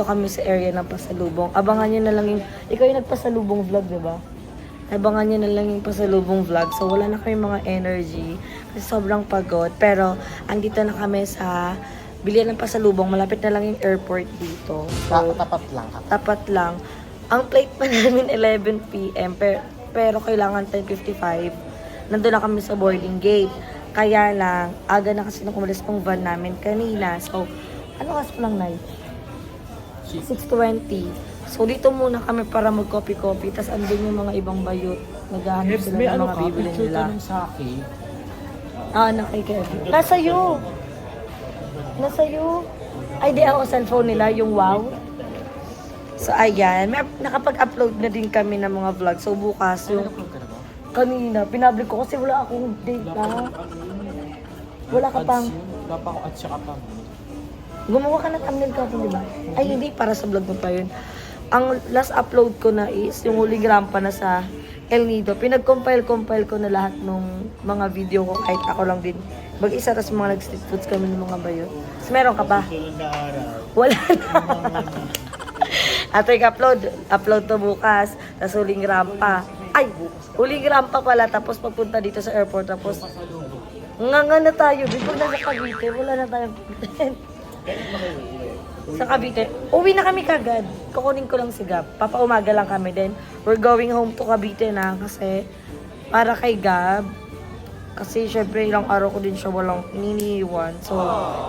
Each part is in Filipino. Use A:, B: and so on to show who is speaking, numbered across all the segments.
A: kami sa area ng pasalubong. Abangan nyo na lang yung, ikaw yung nagpasalubong vlog, di ba? Abangan nyo na lang yung pasalubong vlog. So, wala na kami mga energy. Kasi sobrang pagod. Pero, andito na kami sa bilihan ng pasalubong. Malapit na lang yung airport dito. So,
B: Tapat lang.
A: tapat lang. Ang flight pa namin 11 p.m. Pero kailangan 10:55. Nandun na kami sa boarding gate. Kaya lang, aga na kasi nung umalis pong van namin kanina. So, ano kasi pa lang night? 6:20. So, dito muna kami para mag-coffee-coffee. Tapos andun yung mga ibang bayot. Naghahanap sila ng mga bibili nila.
B: Sa akin.
A: Kay Kevin. Nasa'yo. Ay, di ako cellphone nila, yung wow. So, ayan. Nakapag-upload na din kami ng mga vlog. So, bukas yung kanina, pinablik ko kasi wala akong data. Wala ka pang...
B: Wala pa ako at saka pa.
A: Gumawa ka ng thumbnail ka, di ba? Ay, hindi. Para sa vlog mo pa yun. Ang last upload ko na is yung huling rampa na sa El Nido. Pinag-compile ko na lahat ng mga video ko. Kahit ako lang din. Mag-isa, tas mga nag-street foods kami ng mga bayo. So, meron ka pa? Wala na. After upload to bukas. Tapos huling rampa. Ay, huling rampa pala. Tapos papunta dito sa airport. Tapos, nga na tayo. Before na sa Cavite, wala na tayong content. Sa Cavite, uwi na kami kagad. Kukunin ko lang si Gab. Papaumaga lang kami din. We're going home to Cavite na kasi para kay Gab. Kasi syempre ilang araw ko din siya walang iniiwan. So,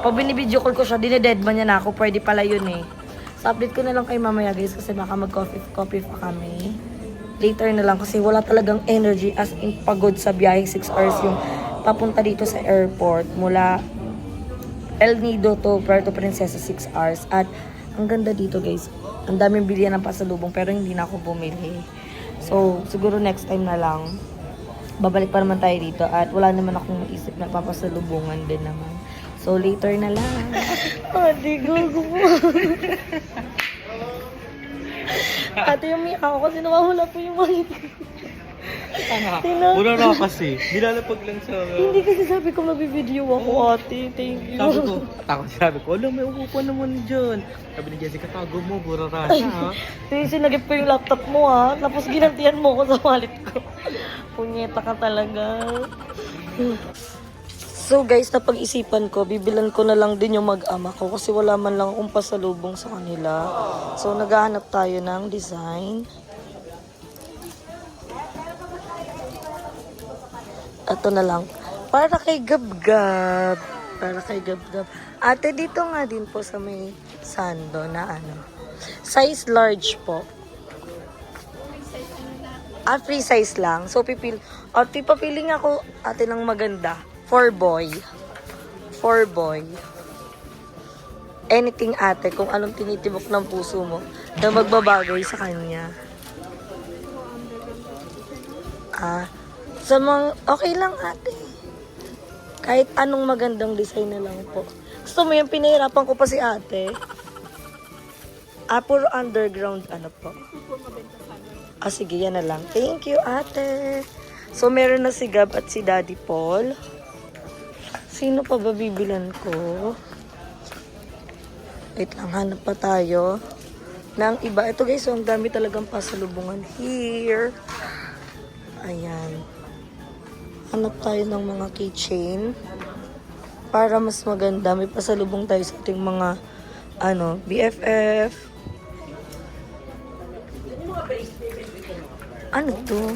A: pag binibideo call ko siya, dinededman niya na ako. Pwede pala yun eh. So, update ko na lang kayo mamaya guys kasi baka mag-coffee pa kami. Later na lang kasi wala talagang energy as in pagod sa biyahe 6 hours yung papunta dito sa airport mula El Nido to Puerto Princesa 6 hours. At ang ganda dito guys. Ang daming bilihan ng pasalubong pero hindi na ako bumili. So, siguro next time na lang. Babalik pa naman tayo dito at wala naman akong maisip na papasalubungan din naman. So, later na lang. Ate, gugu po. Ate, umiyak ako kasi nawawala po yung mga
B: Wala na kasi. Nilalapag lang sa...
A: Hindi kasi sabi ko mabibideo ako, ate. Thank you.
B: Sabi ko, alam, may upo naman dyan. Sabi ni Jessica, tago mo, burara siya, ha?
A: Sinagip ko yung laptop mo, ha? Tapos ginantihan mo ko sa wallet ko. Punyeta ka talaga. So guys, napag-isipan ko, bibilan ko na lang din yung mag-ama ko kasi wala man lang akong pasalubong sa kanila. So naghahanap tayo ng design. Ito na lang. Para kay Gab-Gab. Ate, dito nga din po sa may sando na ano. Size large po. Free size lang. So, ate, papiling ako ate ng maganda. For boy. Anything ate, kung anong tinitibok ng puso mo na magbabagay sa kanya. Okay lang ate. Kahit anong magandang design na lang po. Gusto mo yung pinahirapan ko pa si ate? Puro underground ano po. Sige, yan na lang. Thank you ate. So, meron na si Gab at si Daddy Paul. Sino pa ba bibilan ko? Wait lang, hanap pa tayo ng iba. Ito guys, so, ang dami talagang pasalubungan here. Ayan. Hanap tayo ng mga keychain para mas maganda. May pasalubong tayo sa ating mga BFF. Ano to?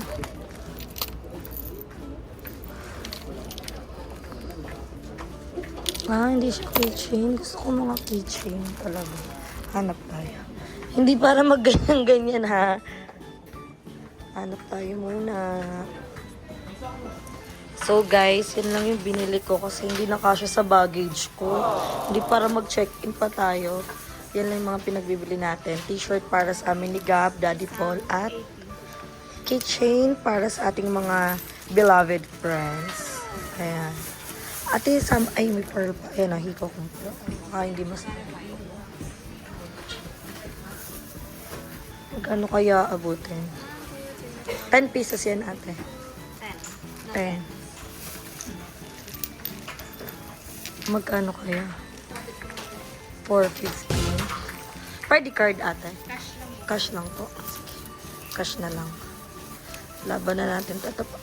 A: Hindi siya keychain. Gusto ko mga keychain talaga. Hanap tayo. Hindi para magganyan-ganyan ha. Hanap tayo muna. So guys, yun lang yung binili ko kasi hindi na kasya sa baggage ko. Hindi para mag-check-in pa tayo. Yan lang yung mga pinagbibili natin. T-shirt para sa amin ni Gab, Daddy Paul, at keychain para sa ating mga beloved friends. Ayan. Ate, ay may pearl pa. Ayan, nahiko kong pearl. Hindi mas... Magkano kaya abutin? 10 pesos yan ate. 10. Magkano kaya? 4.50. Pwede card ate.
C: Cash lang.
A: Cash lang po. Cash na lang. Laban na natin. Ito po.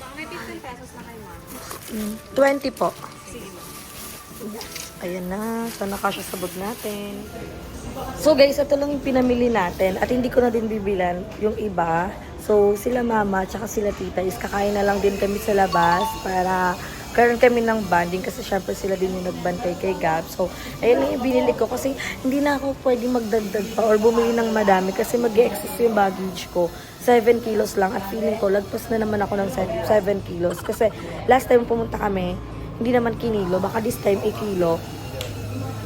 C: Baka may 15 pesos na kayo, ma'am.
A: 20 po.
C: Sige, ma'am.
A: Ayan na. Sana kasya sa bag natin. So guys, ito lang yung pinamili natin. At hindi ko na din bibilan yung iba. So sila mama tsaka sila tita is kakain na lang din kami sa labas para karoon kami ng bonding kasi syempre sila din yung nagbantay kay Gab. So ayun lang yung binili ko kasi hindi na ako pwede magdagdag pa or bumili ng madami kasi mag-excess yung baggage ko. 7 kilos lang at feeling ko lagpas na naman ako ng 7 kilos kasi last time pumunta kami hindi naman kinilo, baka this time kilo.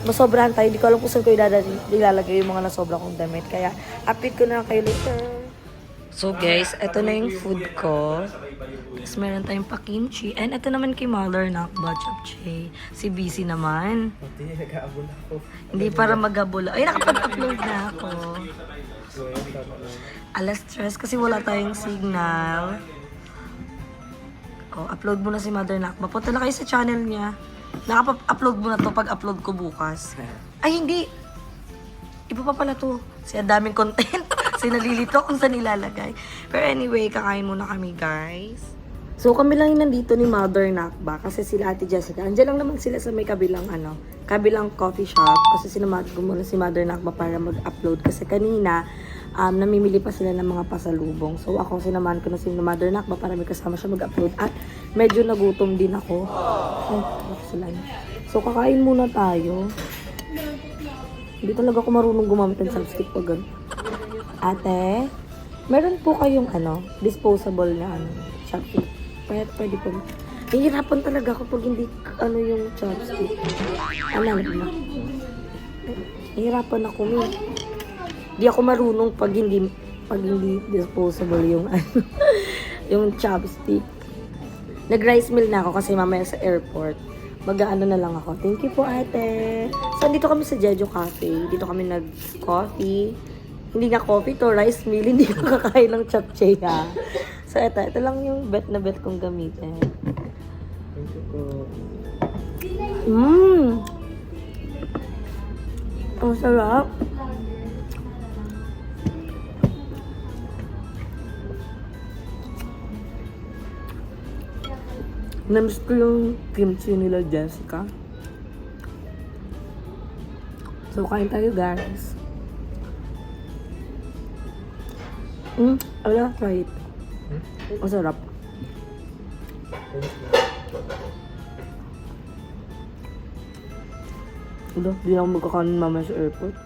A: Masobrahan tayo, hindi ko alam kung saan ko ilalagay yung mga nasobra kong damit. Kaya, update ko na lang kayo later. So guys, ito na yung food ko. Tapos meron tayong pakimchi. And ito naman kay Mother Nakba, Chapche. Si BC naman.
B: Pati, nag-aabol ako.
A: Hindi para magabula. Ay, nakapag-upload na ako.
B: So, yun, tama na.
A: Alas stress kasi wala tayong signal. Oh, upload mo na si Mother Nakba. Punta na kayo sa channel niya. Nakapa-upload mo na to pag-upload ko bukas. Ay, hindi. Iba pa pala to. Kasi ang daming content. Kasi nalilito kung saan nilalagay. Pero anyway, kakain muna kami, guys. So, kami lang yung nandito ni Mother Nakba. Kasi sila Ate Jessica. Andiyan lang naman sila sa may kabilang, kabilang coffee shop. Kasi sinamad ko muna si Mother Nakba para mag-upload. Kasi kanina, namimili pa sila ng mga pasalubong. So, ako sinamahan ko na si Mother Nakba para may kasama siya mag-upload. At medyo nagutom din ako. Ay, sila. So, kakain muna tayo. Hindi talaga ako marunong gumamit ng chopstick pag gano'n. Ate, meron po kayong disposable na chopstick. Pwede po. Hihirapan talaga ako pag hindi yung chopstick. Alam mo. Hihirapan ako. Hindi ako marunong pag hindi disposable yung yung chopstick. Nag-rice meal na ako kasi mamaya sa airport. Mag-aano na lang ako. Thank you po, ate. So, dito kami sa Jeju Cafe. Dito kami nag-coffee. Hindi nga coffee to, rice meal. Hindi ko kakain ng chapche, ha. So, ito lang yung bet na bet kong gamitin.
B: Thank you po.
A: Ang sarap. Namiss ko yung kimchi nila Jessica. So, kain tayo, guys. Ala, try it. Ang sarap. Ala, di na ako magkakanin mamaya sa airport.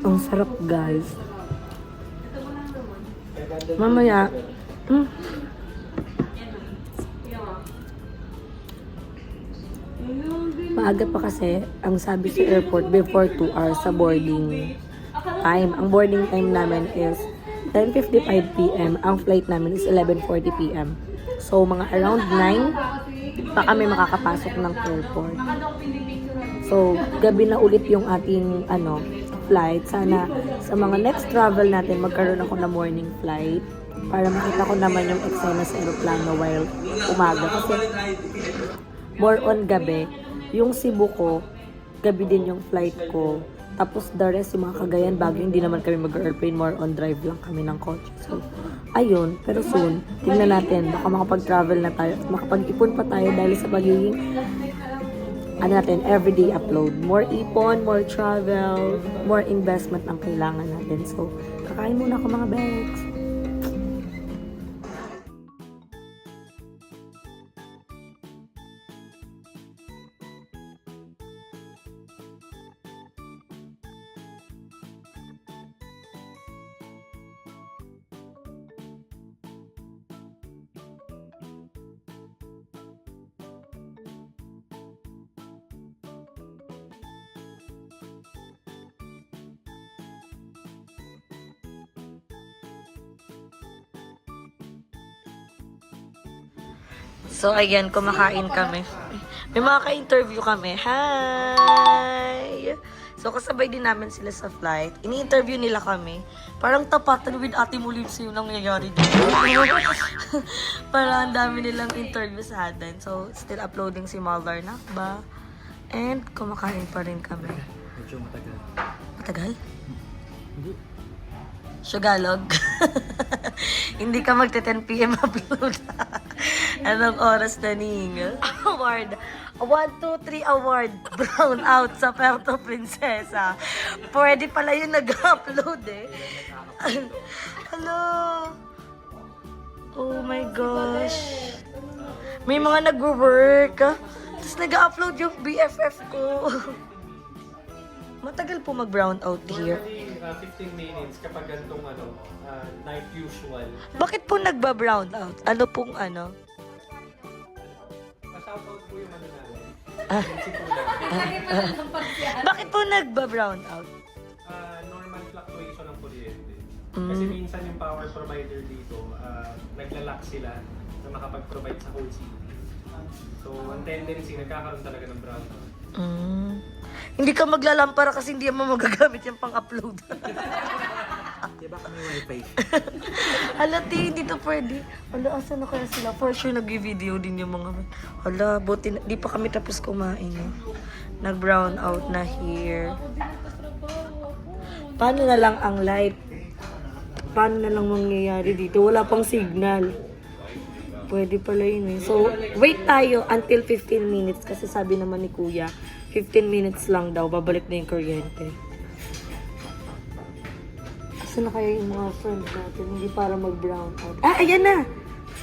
A: Ang sarap, guys. Mamaya, maaga pa kasi ang sabi sa airport before 2 hours sa boarding time. Ang boarding time namin is 10:55 p.m. Ang flight namin is 11:40 p.m. So, mga around 9 pa kami makakapasok ng airport. So, gabi na ulit yung ating flight. Sana sa mga next travel natin magkaroon ako na morning flight para makita ko naman yung eksena sa aeroplano while umaga. Kasi more on gabi. Yung Cebu ko, gabi din yung flight ko. Tapos the rest, yung mga Cagayan, Baguio, hindi naman kami mag-airplane. More on drive lang kami ng kotse. So, ayun. Pero soon, tingnan natin. Baka makapag-travel na tayo. Makapag-ipon pa tayo dahil sa pagiging everyday upload. More ipon, more travel, more investment ang kailangan natin. So, kakain muna ako mga bags. So, ayan, kumakain kami. May mga ka-interview kami. Hi! So, kasabay din namin sila sa flight. Ini-interview nila kami. Parang tapatan with Ate Mulips yung nangyayari dito. Parang ang dami nilang interview sa atin. So, still uploading si Maldar Nakba. And kumakain pa rin kami.
B: Medyo matagal.
A: Matagal?
B: Hindi.
A: Sugalog. Hindi ka magte 10 p.m. upload. Anong oras na ning? Award. 1, 2, 3 award. Brown out sa Puerto Princesa. Pwede pala yung nag-upload eh. Hello. Oh my gosh. May mga nag-work. Tapos nag-upload yung BFF ko. Matagal po mag-brown out here.
B: Normally, 15 minutes kapag gantong night usual.
A: Bakit po nagba-brown out? Ano pong ano?
B: Pa-shoutout po yung namin. Si
A: Bakit po nagba-brown out?
B: Normal fluctuation ng kuryente. Kasi minsan yung power provider dito, naglalak sila na makapag-provide sa whole city. So, ang tendency, nagkakaroon talaga ng brownout.
A: Hindi ka maglalampara kasi hindi mo magagamit yung pang-upload.
B: Diba kami wifi?
A: Hala, hindi to pwede. Hala, asan na kaya sila? For sure, nag-video din yung mga... Hala, buti di pa kami tapos kumain. Eh. Nag-brown out na here. Paano na lang ang live? Paano na lang mangyayari dito? Wala pang signal. Pwede pala yun eh. So, wait tayo until 15 minutes kasi sabi naman ni Kuya, 15 minutes lang daw, babalik na yung kuryente. Asa na kaya yung mga friends natin? Hindi para mag-brown out. Ah, ayan na!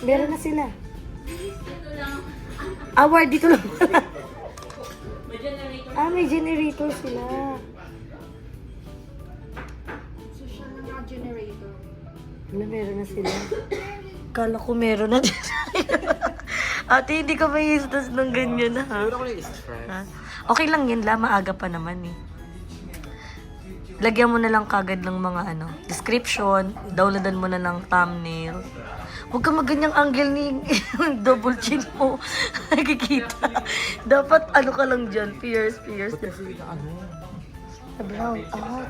A: Meron na sila. Award dito lang. May generator sila.
C: So, siya na nga generator.
A: Wala, meron na sila. Kala ko meron na din. Ate, hindi ka may istas ng ganyan ha.
B: Siguro ko na isa-stress.
A: Ha? Okay lang yun, maaga pa naman eh. Lagyan mo na lang kagad ng mga description, downloadan mo na ng thumbnail. Huwag ka maganyang angle ni double chin mo. Nakikita. Dapat ka lang dyan, fierce.
B: Kasi
A: Brown out.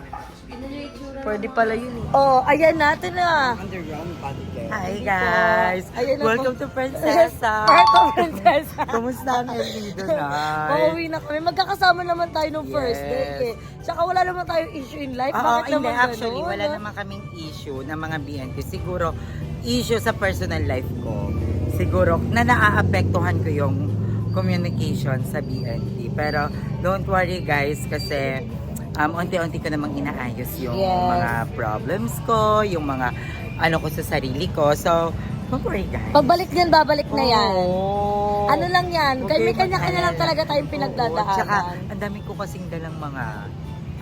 A: Pwede pala yun eh. Oh, ayan natin na.
B: underground body care.
D: Hi guys!
A: Ayan na
D: Welcome
A: po.
D: to Princesa!
A: Puerto Princesa.
D: Kumusta ang Elnido na?
A: Pauwi na kami. Magkakasama naman tayo nung first day eh. Tsaka wala naman tayong issue in life.
D: Oo,
A: Bakit
D: hindi.
A: naman
D: Actually,
A: ganun?
D: wala naman kaming issue ng mga BNT. Siguro, issue sa personal life ko. Siguro, na naaapektuhan ko yung communication sa BNT. Pero, don't worry guys, kasi unti-unti ko namang inaayos yung mga problems ko, yung mga ko sa sarili ko. So, don't worry guys.
A: Pagbalik niyan, babalik na yan.
D: Oo.
A: Ano lang yan?
D: Okay,
A: May kanya-kanya lang talaga tayong pinagdadaanan.
D: Tsaka, ang dami ko kasing dalang mga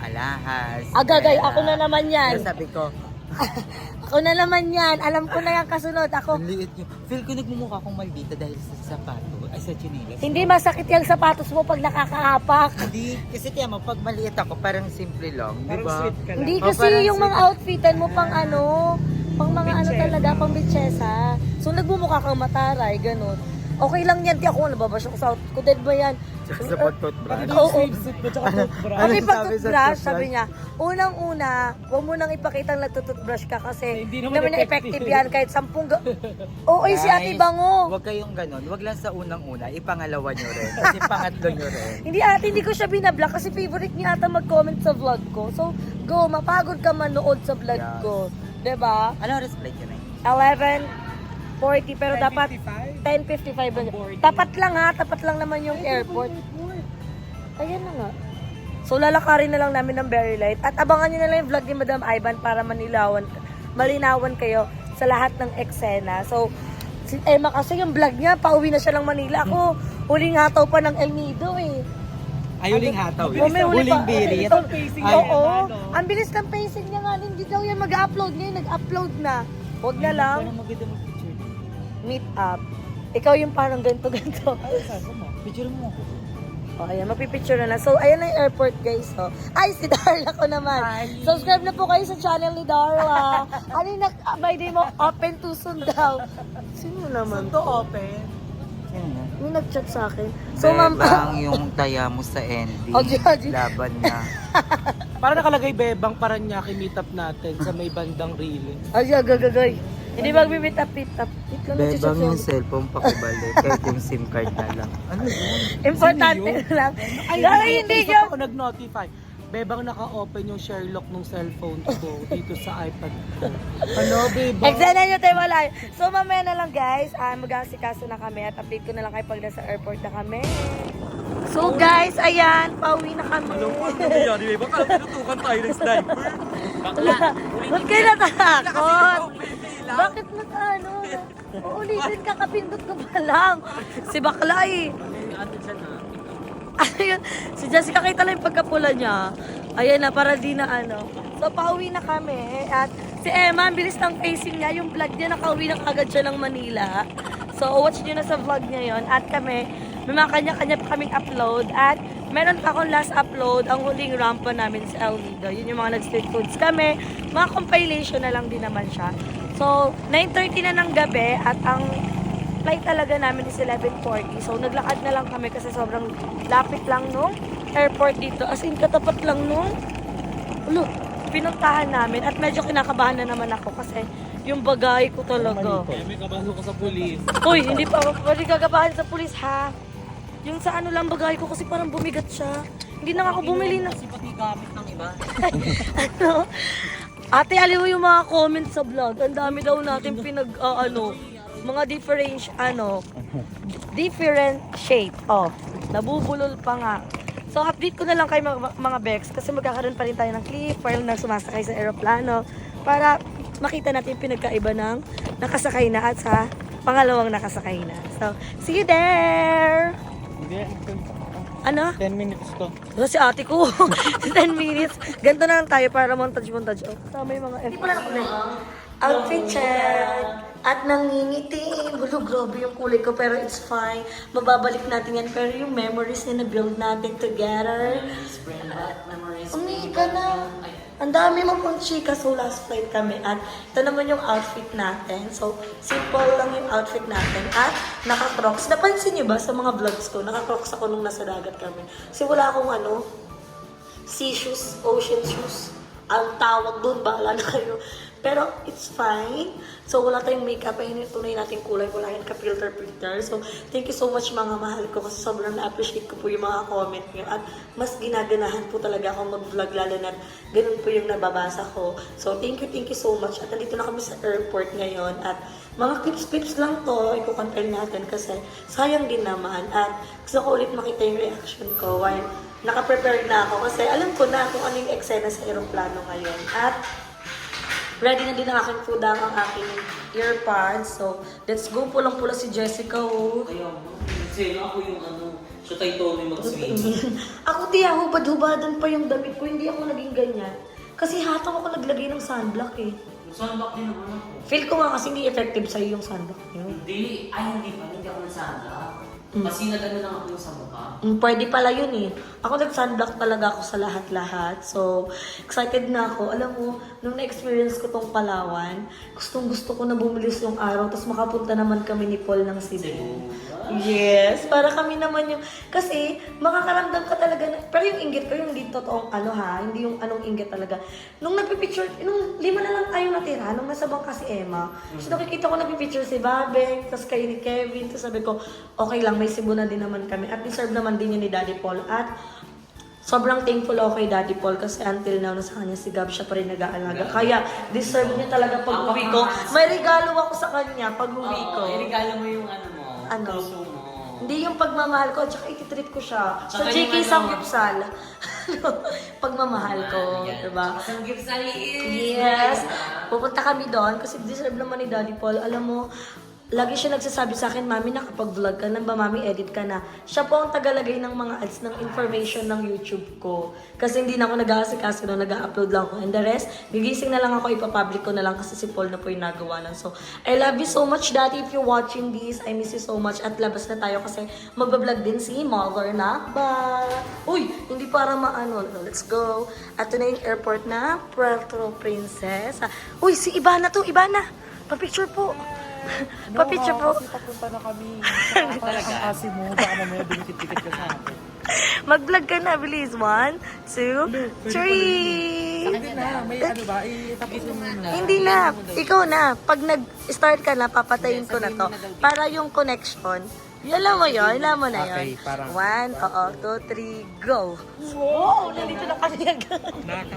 D: alahas.
A: Agagay,
D: pera.
A: ako na naman yan.
D: Kaya sabi ko,
A: Ako na naman yan. Alam ko na yan kasunod. Ako,
D: ang liit nyo. Feel ko nagmumukha akong maldita dahil sa sapato. Ay, sa chinelas.
A: hindi masakit yung sapatos mo pag nakakaapak.
D: Hindi. Kasi tiyan mo, pag maliit ako, parang simple lang. Di ba?
A: Hindi
D: Oh,
A: kasi
D: parang
A: yung mga
D: sweet.
A: outfitan mo pang pang mga talaga, pang bitchesa. So nagmumukha kang mataray, ganun. Okay lang yan, di ako nababash ako sa outfit ko. Dead ba yan?
D: Tsaka sa pag-toothbrush.
A: Oo.
D: Ano
A: Okay,
D: sabi
A: pag
D: sa
A: toothbrush,
D: toothbrush?
A: sabi niya, unang-una, huwag mo nang ipakitang nagtututbrush ka kasi hindi naman effective yan kahit 10 Oo, si Ate
D: Guys,
A: Bango.
D: Huwag kayong ganun. Huwag lang sa unang-una. Ipangalawa nyo rin. Kasi pangatlo nyo rin.
A: Hindi ko siya binablock kasi favorite niya ata mag-comment sa vlog ko. So, go, mapagod ka manood sa vlog
D: Yes.
A: ko. 'Di ba?
D: Ano oras flight yun eh?
A: 11:40 pero dapat 10:55 na. Tapat lang naman yung airport. Ayan na nga. So lalakarin na lang namin ng very light at abangan niyo na lang yung vlog ni Madam Ivan para malinawan kayo sa lahat ng eksena. So si Emma kasi yung vlog niya pauwi na siya ng Manila. Ako huling hataw pa ng El Nido eh.
D: Ay, huling hataw.
A: Oh, may huli pa.
D: birit.
A: Oo. Ang bilis ng pacing niya nga. Hindi daw yan mag-upload ngayon. Nag-upload na. Huwag na lang.
D: maganda mag-picture?
A: Meet up. Ikaw yung parang ganito-ganito.
D: Picture mo ako.
A: O, ayan. Mapipicture na lang. So, ayan na yung airport, guys. So, ay, si Darla ko naman.
D: Hi.
A: Subscribe na po kayo sa channel ni Darla. Ano yung may day mo? Open to soon daw. Sino naman?
D: To open.
A: Yung nag-chat sa akin. So, ma'am,
D: Bebang yung taya mo sa ending.
A: Oji.
D: Laban na.
E: Para nakalagay Bebang Paranaque meet up natin sa may bandang railing.
A: ay, gagagay. Hindi mag-meet up. Wait lang,
D: Bebang
A: nag-chat
D: yung
A: siya.
D: cellphone pakibalik. Kahit yung SIM card na lang. Ano yun?
A: Importante lang. Ay, hindi
E: Facebook
A: yun.
E: ako nag-notify. Bebang naka-open yung Sherlock ng cellphone ko dito sa iPad ko. Ano, Bebang?
A: Exana nyo tayo wala. So, mamaya na lang guys. Mag-asikaso na kami at update ko na lang kayo pag nasa airport na kami. So guys, ayan, pauwi na kami.
E: nangyayari, Bebang? Alam, tinutukan tayo ng sniper.
A: Ba't kayo natakot? Bakit ano? Uulitin ka, kapindot ka pa lang. Si bakla eh. Ano yun? Si Jessica, kita lang yung pagkapula niya. Ayan na, para di na ano. So, pauwi na kami. At si Emma, ang bilis ng facing niya. Yung vlog niya, nakauwi na kagad siya ng Manila. So, watch niyo na sa vlog niya yon. At kami, may mga kanya-kanya pa kaming upload. At meron pa akong last upload, ang huling rampa namin sa El Nido. Yun yung mga nag-street foods kami. Mga compilation na lang din naman siya. So, 9:30 na ng gabi at ang flight talaga namin is 11:40. So, naglakad na lang kami kasi sobrang lapit lang nung airport dito. As in, katapat lang nung pinuntahan namin. At medyo kinakabahan na naman ako kasi yung bagay ko talaga.
E: May kabalo ka sa pulis.
A: Uy, hindi pa ako pwede kagabahan sa pulis ha. Yung sa ano lang bagay ko kasi parang bumigat siya. Hindi na ako bumili na.
E: Kasi pati gamit ng iba.
A: Ano? Ate, aliw yung mga comments sa vlog. Ang dami daw natin mga different shape. Oh, nabubulol pa nga. So, update ko na lang kayo mga Bex kasi magkakaroon pa rin tayo ng clip while na sumasakay sa aeroplano para makita natin yung pinagkaiba ng nakasakay na at sa pangalawang nakasakay na. So, see you there!
E: Hindi,
A: Ano?
E: 10 minutes to.
A: Diba si ate ko? 10 minutes. Ganito na lang tayo para montage. Oh, kasama yung mga F. Outfit check. At nangingiti. Gulo, grabe yung kulay ko pero it's fine. Mababalik natin yan. Pero yung memories na na-build natin together. Umiga na. Ang dami mo pong chika. So last flight kami. At ito naman yung outfit natin. So simple lang yung outfit natin. At naka-crocs. Napansin niyo ba sa mga vlogs ko? Naka-crocs ako nung nasa dagat kami. Kasi wala akong sea shoes, ocean shoes. Ang tawag doon, bahala na kayo. Pero it's fine. So wala tayong makeup. Ayun yung tunay nating kulay. Wala yung ka-filter. So thank you so much mga mahal ko. Kasi sobrang na-appreciate ko po yung mga comment niyo. At mas ginaganahan po talaga akong mag-vlog. Lalo na ganun po yung nababasa ko. So thank you so much. At nandito na kami sa airport ngayon. At mga clips lang to. Iko-content natin kasi sayang din naman. At gusto ko ulit makita yung reaction ko. While naka-prepare na ako. Kasi alam ko na kung ano yung eksena sa aeroplano ngayon. At ready na din ang aking food, ang aking earpods. So, let's go. Pulang-pula si Jessica, oh.
F: Ayaw mo. Kasi ako yung siya tayo tono mag-swimming.
A: Ako, tiya, hubad-hubadan pa yung damit ko. Hindi ako naging ganyan. Kasi hataw ako naglagay ng sunblock, eh.
F: Sunblock din naman ako.
A: Feel ko nga kasi hindi effective sa'yo yung sunblock niyo.
F: Hindi ako nag-sunblock. Kasi nag-ano lang ako yung sa mukha.
A: Pwede pala yun eh. Ako nag-sunblock talaga ako sa lahat-lahat. So, excited na ako. Alam mo, nung na-experience ko tong Palawan, gustong-gusto ko na bumilis yung araw. Tapos makapunta naman kami ni Paul ng Cebu. Yes, para kami naman yung... Kasi, makakaramdam ka talaga na... Pero yung inggit ko, yung hindi totoong hindi yung anong inggit talaga. Nung nagpipicture, nung 5 na lang tayo natira, nung nasa bangka si Emma, so nakikita ko nagpipicture si Babek, tapos kayo ni Kevin, tapos sabi ko, okay lang, may Cebu na din naman kami. At deserve naman din yun ni Daddy Paul. At sobrang thankful ako kay Daddy Paul kasi until now, nasa kanya si Gab, siya pa rin nag-aalaga. Kaya, deserve niya talaga pag-uwi ko. May regalo ako sa kanya pag-uwi ko.
F: I-regalo mo yung mo.
A: Ano?
F: Puso mo.
A: Hindi yung pagmamahal ko, tsaka ititreat ko siya. Sa
F: Tsaka
A: JK
F: yung
A: Samgyupsal. Pagmamahal ko, diba?
F: Ang gift sa
A: Yes. Pupunta kami doon kasi deserve naman ni Daddy Paul. Alam mo, lagi siya nagsasabi sa akin, Mami, nakapag-vlog ka na ba? Mami, edit ka na. Siya po ang tagalagay ng mga ads ng information ng YouTube ko. Kasi hindi na ako nag-aasikaso na nag-upload lang ako. And the rest, gigising na lang ako, ipapublic ko na lang kasi si Paul na po yung nagawa nun. So, I love you so much, Daddy. If you're watching this, I miss you so much. At labas na tayo kasi magbablog din si Mother Nakba. Uy, hindi para maano. Let's go. At ito na yung airport na Puerto Princesa. Uy, si Ivana to, Ivana. Pa-picture po. Papicture po.
E: Kasi papunta na kami. Parang ang asi mo, baka mamaya dumikit-dikit ka sa akin.
A: Mag-vlog ka na, bilis. 1, 2, 3.
E: Hindi na, may ano ba, itapos mo muna.
A: Hindi na. Ikaw na. Pag nag-start ka na, papatayin ko na to. Para yung connection. Alam mo yun? Alam mo na yun?
E: Okay, parang-
A: 1, 2, 3, go! Wow! Nandito na kami agad.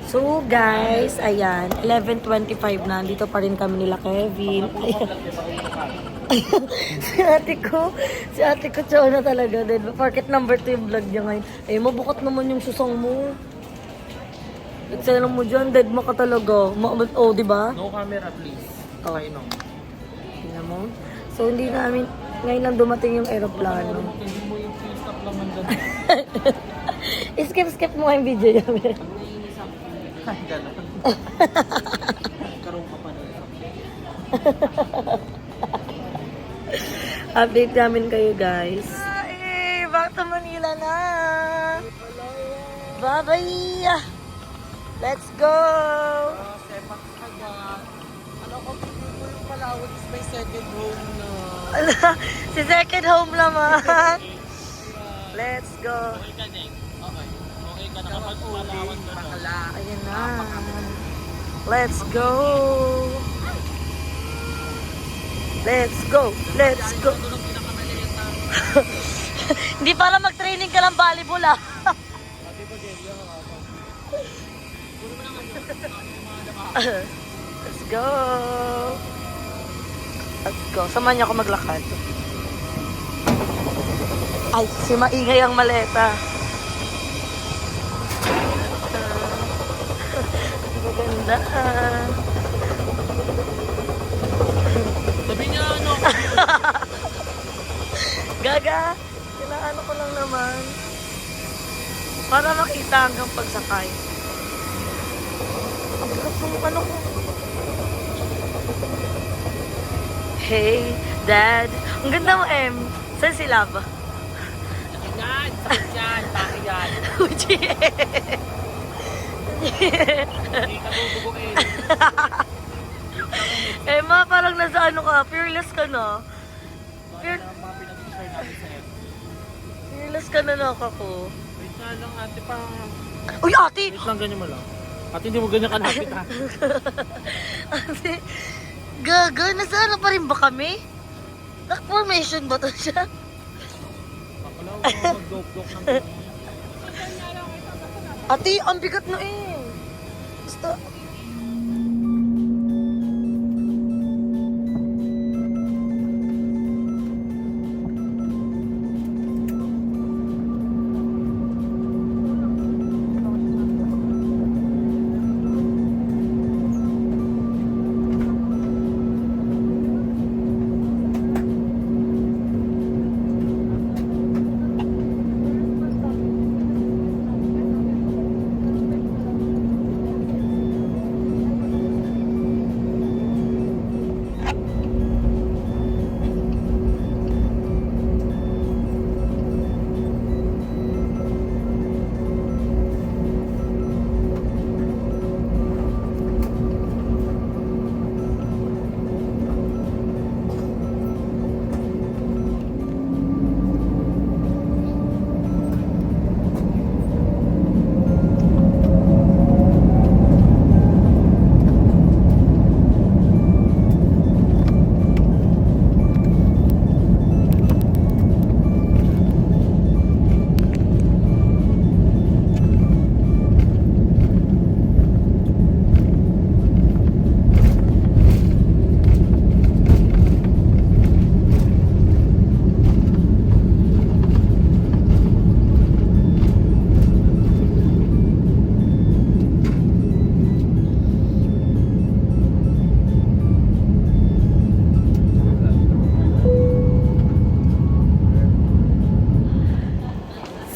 A: So guys, ayan. 11:25 na. Dito pa rin kami nila Kevin. Ayan. si ate ko chow na talaga. Then, parket number 2 yung vlog niya ngayon. Eh, mabukot naman yung susong mo. Excel mo dyan, dead mo ka talaga. Oh, di ba?
E: No camera, please. Okay, no.
A: Tingnan mo. So, hindi namin, ngayon lang dumating yung aeroplano.
E: Hindi mo yung full stop lang nandun.
A: Skip mo yung video niya.
E: Ay, gano'n. Karoon ka pa na.
A: Update namin kayo, guys. Back to Manila na. Bye-bye. Let's go.
E: Sepak ka ba? Ano ko, mo yung Palawan is my second home na.
A: Ala, si second home naman. Let's go.
E: Okay ka, Neng. Okay. Okay ka na kapag Palawan ka na.
A: Ayan na. Let's go. Let's go. Let's go. Hindi para mag-training ka ng volleyball ah. Let's go. Let's go. Samahan niyo ako maglakad. Ay, si maingay ang maleta. Maganda.
E: Sabi niya, ano?
A: Gaga, kailangan ko lang naman. Para makita hanggang pagsakay. Ang bigat ng ano ko. Hey, Dad. Ang ganda mo, Em. Saan si Lava?
E: Yan, sakit yan, taki yan.
A: Uchi.
E: Hindi ka bubuguin.
A: Emma, parang nasa ano ka, fearless ka na.
E: Kaya na ang mga pinag-share natin sa F.
A: Fearless ka na ako.
E: Wait na lang ate pa.
A: Uy, ate!
E: Wait lang, ganyan mo lang. Ate, hindi mo ganyan kalapit ha.
A: Ate, gaga, nasaan pa rin ba kami? Formation ba to siya?
E: Bakalaw, mag-dog-dog ng
A: Ate, ang bigat na eh. Basta...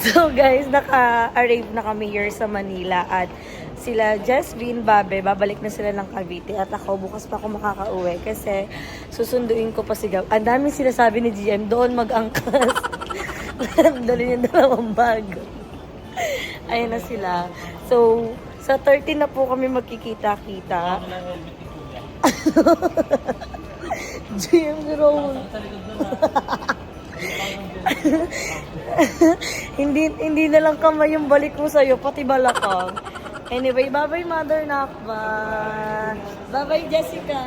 A: So guys, naka-arrive na kami here sa Manila at sila Jasmine, Babe, babalik na sila ng Cavite at ako bukas pa ako makakauwi kasi susunduin ko pa si Gab. Ang dami sila sabi ni GM, doon mag-angkas. Dali niya dalawang bag. Ayan na sila. So, sa 30 na po kami magkikita-kita. GM si Raul. hindi na lang kamay yung balik mo sa'yo, pati balakang. Anyway, bye-bye Mother Nakba. Bye-bye Jessica.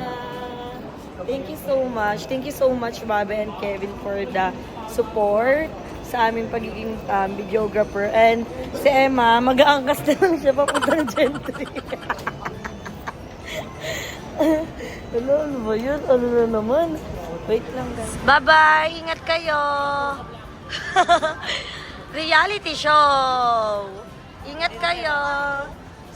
A: Thank you so much. Thank you so much, Bobby and Kevin, for the support sa aming pagiging videographer. And si Emma, mag-aangkas na lang siya papunta ng Gentry. Ano ba yun? Ano na naman? Wait lang guys. Bye-bye! Ingat kayo! Reality show! Ingat kayo!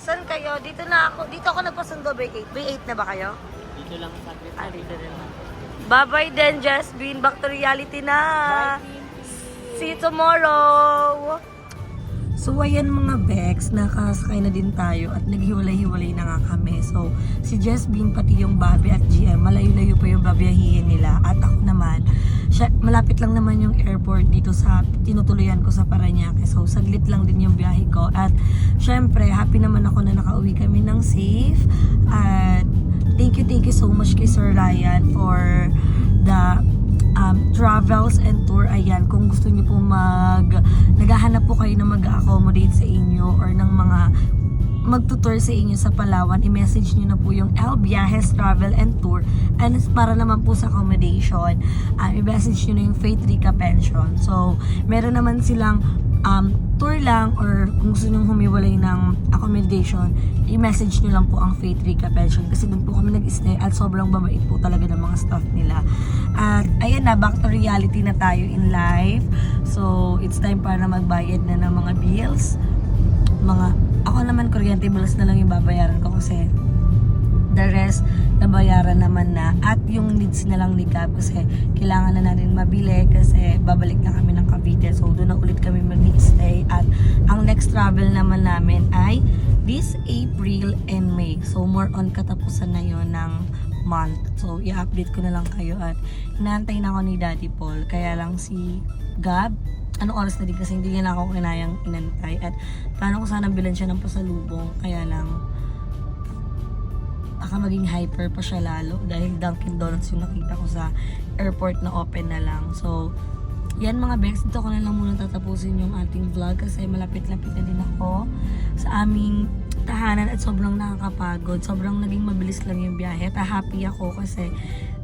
A: Saan kayo? Dito na ako. Dito ako nagpasundo by 8. By 8 na ba kayo? Dito lang sa dito rin. Bye-bye then, Jasmine. Back to reality na. See you tomorrow. So, ayan mga Bex, nakasakay na din tayo at naghiwalay-hiwalay na nga kami. So, si Jasmine, pati yung Bobby at GM, malayo-layo pa yung babiyahihin nila. At ako naman, malapit lang naman yung airport dito sa tinutuluyan ko sa Parañaque. So, saglit lang din yung biyahe ko. At syempre, happy naman ako na nakauwi kami ng safe. At thank you so much kay Sir Ryan for the travels and tour. Ayan, kung gusto niyo po naghahanap po kayo na mag-accommodate sa inyo or ng mga magtutour sa inyo sa Palawan, i-message niyo na po yung El Viajes Travel and Tour. And para naman po sa accommodation, i-message niyo na yung Faith Rica Pension. So, meron naman silang tour lang or kung gusto nyo humiwalay ng accommodation, i-message nyo lang po ang Faith Rica Pension kasi doon po kami nag-stay at sobrang babait po talaga ng mga staff nila. At ayan na, back to reality na tayo in life. So, it's time para magbayad na ng mga bills. Ako naman, kuryente bills na lang yung babayaran ko kasi the rest, nabayaran naman na. At yung needs na lang ni Gab kasi kailangan na natin mabili kasi babalik na kami ng Cavite. So, doon na ulit kami mag-stay. At ang next travel naman namin ay this April and May. So, more on katapusan na yon ng month. So, i-update ko na lang kayo. At inaantay na ako ni Daddy Paul. Kaya lang si Gab, anong oras na din kasi hindi niya na ako kinayang inantay. At plano ko sana bilan siya ng pasalubong. Kaya lang baka maging hyper pa siya lalo dahil Dunkin Donuts yung nakita ko sa airport na open na lang. So, yan mga Bex, dito ko na lang muna tatapusin yung ating vlog kasi malapit-lapit na din ako sa aming tahanan at sobrang nakakapagod. Sobrang naging mabilis lang yung biyahe. Happy ako kasi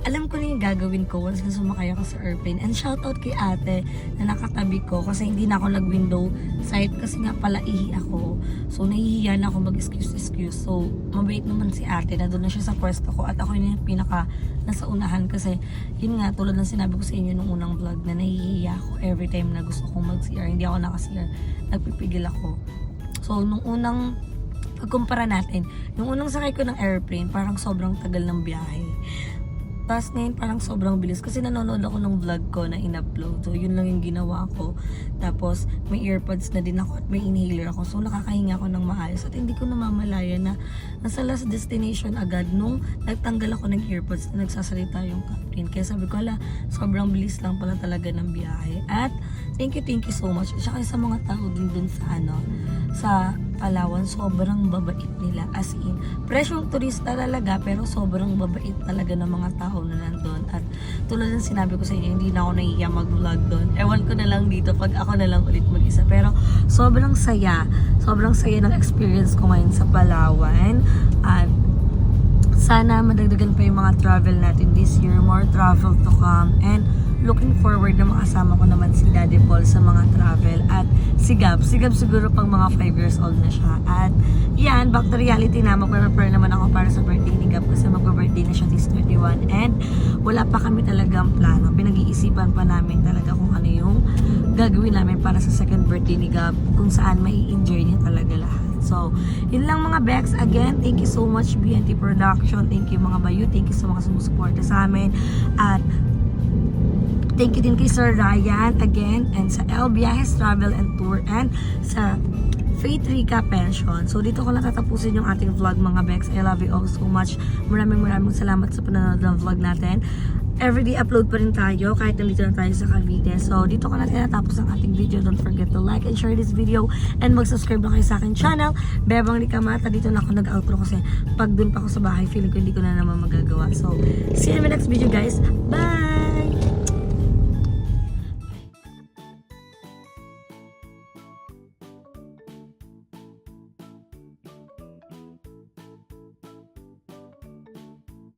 A: alam ko na yung gagawin ko once na sumakay ako sa airplane. And shoutout kay ate na nakatabi ko kasi hindi na ako nag-window side kasi nga pala ihi ako. So, nahihiya na ako mag-excuse. So, mabait naman si ate na doon na siya sa pwesto ko at ako yung pinaka nasa unahan kasi yun nga, tulad ng sinabi ko sa inyo nung unang vlog na nahihiya ako every time na gusto kong mag-CR. Hindi ako naka-CR. Nagpipigil ako. So, nung unang pagkumpara natin, yung unang sakay ko ng airplane, parang sobrang tagal ng biyahe. Tapos ngayon parang sobrang bilis kasi nanonood ako ng vlog ko na in-upload. So yun lang yung ginawa ko. Tapos may earpods na din ako at may inhaler ako. So nakakahinga ako ng maayos at hindi ko namamalaya na nasa last destination agad nung nagtanggal ako ng earpods na nagsasalita yung captain. Kaya sabi ko, hala, sobrang bilis lang pala talaga ng biyahe. At thank you so much. At saka sa mga tao din dun sa Palawan, sobrang babait nila. As in, presyong turista talaga, pero sobrang babait talaga ng mga tao na nandun. At tulad ng sinabi ko sa inyo, hindi na ako nahihiya mag-vlog doon. Ewan ko na lang dito pag ako na lang ulit mag-isa. Pero sobrang saya ng experience ko ngayon sa Palawan. At sana madagdagan pa yung mga travel natin this year. More travel to come. And looking forward na makasama ko naman si Daddy Paul sa mga travel. At si Gab siguro pang mga 5 years old na siya. At yan, back to reality na. Mag-prepare naman ako para sa birthday ni Gab kasi mag-birthday na siya this 21. And wala pa kami talagang plano. Pinag-iisipan pa namin talaga kung ano yung gagawin namin para sa second birthday ni Gab. Kung saan may enjoy niya talaga lahat. So, yun lang mga Bex. Again, thank you so much BNT Production. Thank you mga Bayu. Thank you sa mga sumusuporta sa amin. At thank you din kay Sir Ryan again and sa El Viajes Travel and Tour and sa Faith Rica Pension. So dito ko na tatapusin yung ating vlog mga Bex. I love you all so much. Maraming salamat sa panonood ng vlog natin. everyday upload pa rin tayo kahit nandito na tayo sa Cavite. So, dito ko na tinatapos ang ating video. Don't forget to like and share this video and mag-subscribe na kayo sa aking channel. Bebang Likamata. Dito na ako nag-outro kasi pag dun pa ako sa bahay, feeling ko hindi ko na naman magagawa. So, see you in my next video guys. Bye!